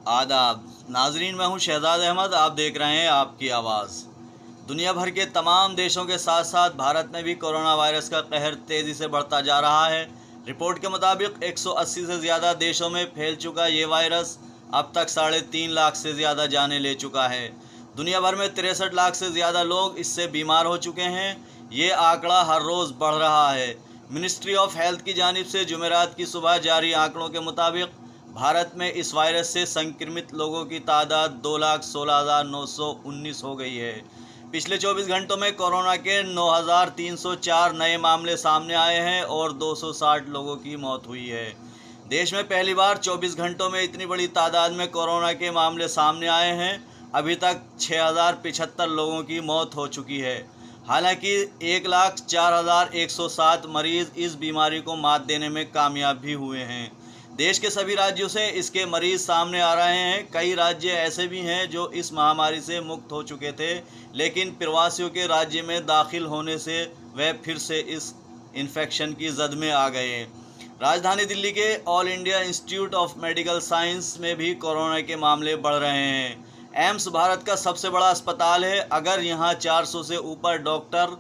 आदाब नाजरीन, मैं हूं शहजाद अहमद। आप देख रहे हैं आपकी आवाज़। दुनिया भर के तमाम देशों के साथ साथ भारत में भी कोरोना वायरस का कहर तेज़ी से बढ़ता जा रहा है। रिपोर्ट के मुताबिक 180 से ज़्यादा देशों में फैल चुका ये वायरस अब तक 3.5 लाख से ज़्यादा जानें ले चुका है। दुनिया भर में 63 लाख से ज़्यादा लोग इससे बीमार हो चुके हैं। ये आंकड़ा हर रोज़ बढ़ रहा है। मिनिस्ट्री ऑफ हेल्थ की जानिब से जुमेरात की सुबह जारी आंकड़ों के मुताबिक भारत में इस वायरस से संक्रमित लोगों की तादाद 2,16,919 हो गई है। पिछले 24 घंटों में कोरोना के 9,304 नए मामले सामने आए हैं और 260 लोगों की मौत हुई है। देश में पहली बार 24 घंटों में इतनी बड़ी तादाद में कोरोना के मामले सामने आए हैं। अभी तक 6,075 लोगों की मौत हो चुकी है। हालांकि 1,04,107 मरीज़ इस बीमारी को मात देने में कामयाब भी हुए हैं। देश के सभी राज्यों से इसके मरीज़ सामने आ रहे हैं। कई राज्य ऐसे भी हैं जो इस महामारी से मुक्त हो चुके थे, लेकिन प्रवासियों के राज्य में दाखिल होने से वे फिर से इस इन्फेक्शन की जद में आ गए। राजधानी दिल्ली के all India institute of medical science में भी कोरोना के मामले बढ़ रहे हैं। एम्स भारत का सबसे बड़ा अस्पताल है। अगर यहाँ 400 से ऊपर doctor,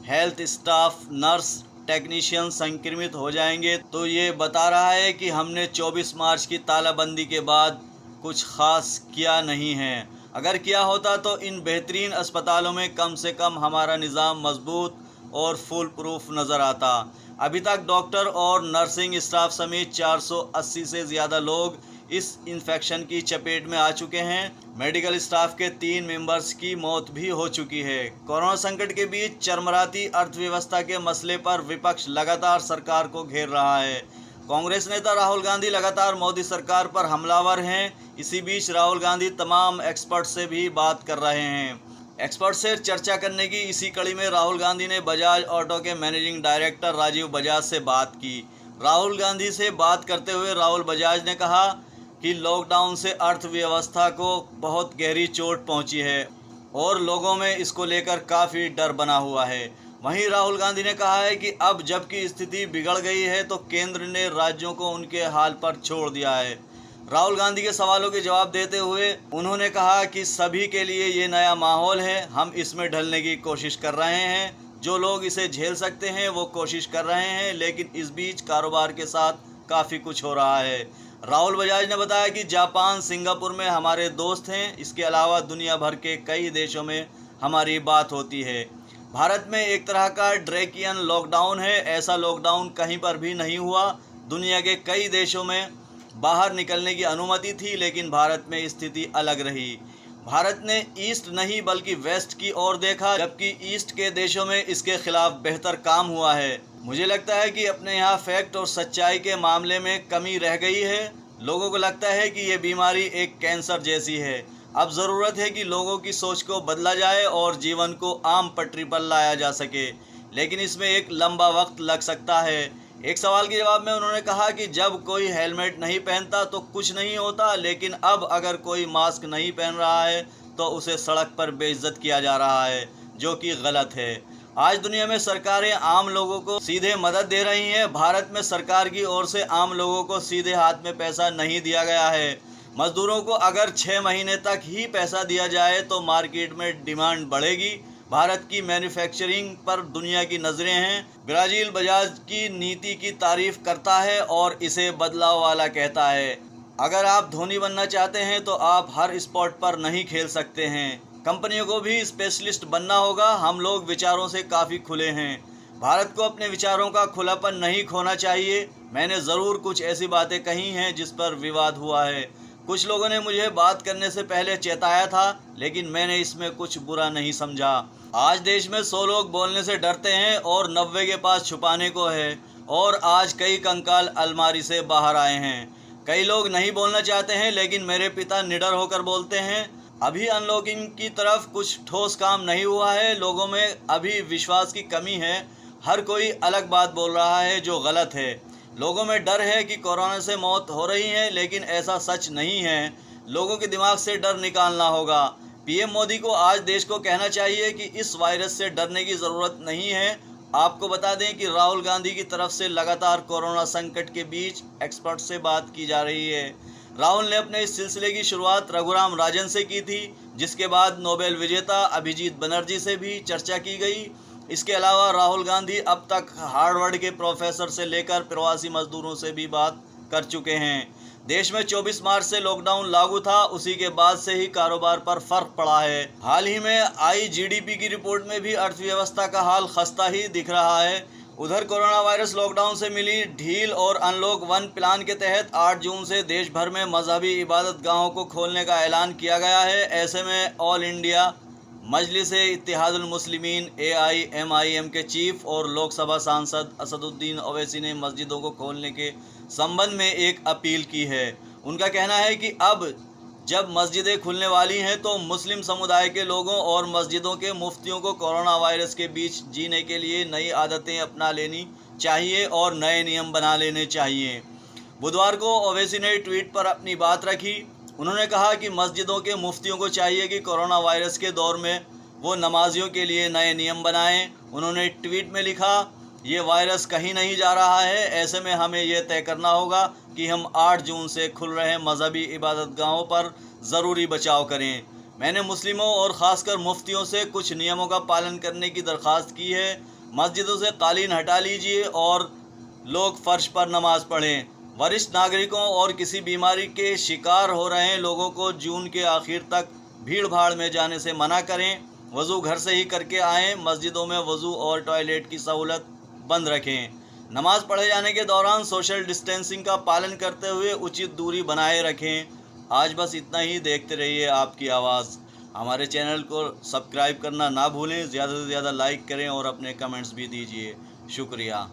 health staff, nurse, technician संक्रमित हो जाएंगे तो ये बता रहा है कि हमने 24 मार्च की तालाबंदी के बाद कुछ ख़ास किया नहीं है। अगर किया होता तो इन बेहतरीन अस्पतालों में कम से कम हमारा निज़ाम मजबूत और फुल प्रूफ नज़र आता। अभी तक डॉक्टर और नर्सिंग स्टाफ समेत 480 से ज़्यादा लोग इस इन्फेक्शन की चपेट में आ चुके हैं। मेडिकल स्टाफ के 3 मेंबर्स की मौत भी हो चुकी है। कोरोना संकट के बीच चरमराती अर्थव्यवस्था के मसले पर विपक्ष लगातार सरकार को घेर रहा है। कांग्रेस नेता राहुल गांधी लगातार मोदी सरकार पर हमलावर हैं। इसी बीच राहुल गांधी तमाम एक्सपर्ट से भी बात कर रहे हैं। एक्सपर्ट से चर्चा करने की इसी कड़ी में राहुल गांधी ने बजाज ऑटो के मैनेजिंग डायरेक्टर राजीव बजाज से बात की। राहुल गांधी से बात करते हुए राहुल बजाज ने कहा कि लॉकडाउन से अर्थव्यवस्था को बहुत गहरी चोट पहुंची है और लोगों में इसको लेकर काफ़ी डर बना हुआ है। वहीं राहुल गांधी ने कहा है कि अब जबकि स्थिति बिगड़ गई है तो केंद्र ने राज्यों को उनके हाल पर छोड़ दिया है। राहुल गांधी के सवालों के जवाब देते हुए उन्होंने कहा कि सभी के लिए ये नया माहौल है, हम इसमें ढलने की कोशिश कर रहे हैं। जो लोग इसे झेल सकते हैं वो कोशिश कर रहे हैं, लेकिन इस बीच कारोबार के साथ काफ़ी कुछ हो रहा है। राहुल बजाज ने बताया कि जापान, सिंगापुर में हमारे दोस्त हैं। इसके अलावा दुनिया भर के कई देशों में हमारी बात होती है। भारत में एक तरह का ड्रैकियन लॉकडाउन है। ऐसा लॉकडाउन कहीं पर भी नहीं हुआ। दुनिया के कई देशों में बाहर निकलने की अनुमति थी, लेकिन भारत में स्थिति अलग रही। भारत ने ईस्ट नहीं बल्कि वेस्ट की ओर देखा, जबकि ईस्ट के देशों में इसके खिलाफ बेहतर काम हुआ है। मुझे लगता है कि अपने यहाँ फैक्ट और सच्चाई के मामले में कमी रह गई है। लोगों को लगता है कि ये बीमारी एक कैंसर जैसी है। अब ज़रूरत है कि लोगों की सोच को बदला जाए और जीवन को आम पटरी पर लाया जा सके, लेकिन इसमें एक लंबा वक्त लग सकता है। एक सवाल के जवाब में उन्होंने कहा कि जब कोई हेलमेट नहीं पहनता तो कुछ नहीं होता, लेकिन अब अगर कोई मास्क नहीं पहन रहा है तो उसे सड़क पर बेइज्जत किया जा रहा है, जो कि गलत है। आज दुनिया में सरकारें आम लोगों को सीधे मदद दे रही हैं। भारत में सरकार की ओर से आम लोगों को सीधे हाथ में पैसा नहीं दिया गया है। मजदूरों को अगर 6 महीने तक ही पैसा दिया जाए तो मार्केट में डिमांड बढ़ेगी। भारत की मैन्युफैक्चरिंग पर दुनिया की नज़रें हैं। ब्राज़ील बजाज की नीति की तारीफ करता है और इसे बदलाव वाला कहता है। अगर आप धोनी बनना चाहते हैं तो आप हर स्पॉट पर नहीं खेल सकते हैं। कंपनियों को भी स्पेशलिस्ट बनना होगा। हम लोग विचारों से काफ़ी खुले हैं। भारत को अपने विचारों का खुलापन नहीं खोना चाहिए। मैंने ज़रूर कुछ ऐसी बातें कही हैं जिस पर विवाद हुआ है। कुछ लोगों ने मुझे बात करने से पहले चेताया था, लेकिन मैंने इसमें कुछ बुरा नहीं समझा। आज देश में 100 लोग बोलने से डरते हैं और 90 के पास छुपाने को है। और आज कई कंकाल अलमारी से बाहर आए हैं। कई लोग नहीं बोलना चाहते हैं, लेकिन मेरे पिता निडर होकर बोलते हैं। अभी अनलॉकिंग की तरफ कुछ ठोस काम नहीं हुआ है। लोगों में अभी विश्वास की कमी है। हर कोई अलग बात बोल रहा है जो गलत है। लोगों में डर है कि कोरोना से मौत हो रही है, लेकिन ऐसा सच नहीं है। लोगों के दिमाग से डर निकालना होगा। पीएम मोदी को आज देश को कहना चाहिए कि इस वायरस से डरने की ज़रूरत नहीं है। आपको बता दें कि राहुल गांधी की तरफ से लगातार कोरोना संकट के बीच एक्सपर्ट से बात की जा रही है। राहुल ने अपने इस सिलसिले की शुरुआत रघुराम राजन से की थी, जिसके बाद नोबेल विजेता अभिजीत बनर्जी से भी चर्चा की गई। इसके अलावा राहुल गांधी अब तक हार्वर्ड के प्रोफेसर से लेकर प्रवासी मजदूरों से भी बात कर चुके हैं। देश में 24 मार्च से लॉकडाउन लागू था, उसी के बाद से ही कारोबार पर फर्क पड़ा है। हाल ही में आई जीडीपी की रिपोर्ट में भी अर्थव्यवस्था का हाल खस्ता ही दिख रहा है। उधर कोरोना वायरस लॉकडाउन से मिली ढील और अनलॉक 1 प्लान के तहत 8 जून से देश भर में मजहबी इबादत गाहों को खोलने का ऐलान किया गया है। ऐसे में ऑल इंडिया मजलिस-ए-इत्तेहादुल मुस्लिमीन AIMIM के चीफ और लोकसभा सांसद असदुद्दीन ओवैसी ने मस्जिदों को खोलने के संबंध में एक अपील की है। उनका कहना है कि अब जब मस्जिदें खुलने वाली हैं तो मुस्लिम समुदाय के लोगों और मस्जिदों के मुफ्तियों को कोरोना वायरस के बीच जीने के लिए नई आदतें अपना लेनी चाहिए और नए नियम बना लेने चाहिए। बुधवार को ओवैसी ने ट्वीट पर अपनी बात रखी। उन्होंने कहा कि मस्जिदों के मुफ्तियों को चाहिए कि कोरोना वायरस के दौर में वो नमाजियों के लिए नए नियम बनाएं। उन्होंने ट्वीट में लिखा, ये वायरस कहीं नहीं जा रहा है, ऐसे में हमें यह तय करना होगा कि हम 8 जून से खुल रहे मजहबी इबादतगाहों पर ज़रूरी बचाव करें। मैंने मुस्लिमों और ख़ासकर मुफ्तियों से कुछ नियमों का पालन करने की दरख्वास्त की है। मस्जिदों से कालीन हटा लीजिए और लोग फ़र्श पर नमाज़ पढ़ें। वरिष्ठ नागरिकों और किसी बीमारी के शिकार हो रहे लोगों को जून के आखिर तक भीड़ भाड़ में जाने से मना करें। वज़ू घर से ही करके आएँ। मस्जिदों में वज़ू और टॉयलेट की सहूलत बंद रखें। नमाज़ पढ़े जाने के दौरान सोशल डिस्टेंसिंग का पालन करते हुए उचित दूरी बनाए रखें। आज बस इतना ही। देखते रहिए आपकी आवाज़। हमारे चैनल को सब्सक्राइब करना ना भूलें। ज़्यादा से ज़्यादा लाइक करें और अपने कमेंट्स भी दीजिए। शुक्रिया।